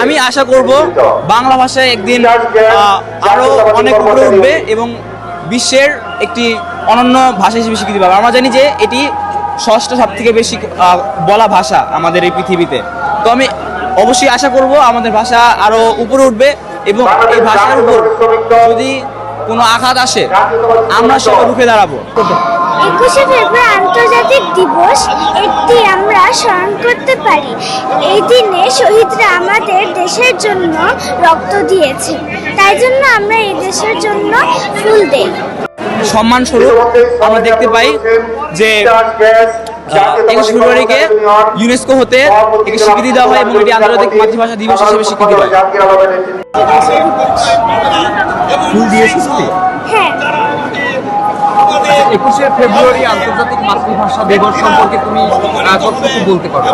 আমি আশা করব বাংলা ভাষা একদিন আরো অনেক উপরে উঠবে এবং বিশ্বের একটি অনন্য ভাষা হিসেবে স্বীকৃতি পাবে। আমরা জানি যে এটি ষষ্ঠ সবথেকে বেশি বলা ভাষা আমাদের এই পৃথিবীতে। তো আমি অবশ্যই আশা করব আমাদের ভাষা আরো উপরে উঠবে এবং এই ভাষার উপর যদি কোনো আঘাত আসে আমরা সেটা রুখে দাঁড়াবো। 21শে ফেব্রুয়ারি আন্তর্জাতিক দিবস এটি আমরা স্মরণ করতে পারি। এই দিনে শহীদরা আমাদের দেশের জন্য রক্ত দিয়েছে, তাই জন্য আমরা এই দেশের জন্য ফুল দেই। সম্মান স্বরূপ আমরা দেখতে পাই যে 21 ফেব্রুয়ারিকে ইউনেস্কো হতে একে স্বীকৃতি দেওয়া হয় এবং এটি আন্তর্জাতিক মাতৃভাষা দিবস হিসেবে স্বীকৃতি পায়। ফুল দিয়েছিস তুই? হ্যাঁ, 21শে ফেব্রুয়ারি আন্তর্জাতিক মাতৃভাষা দিবস সম্পর্কে তুমি কতটুকু বলতে পারো?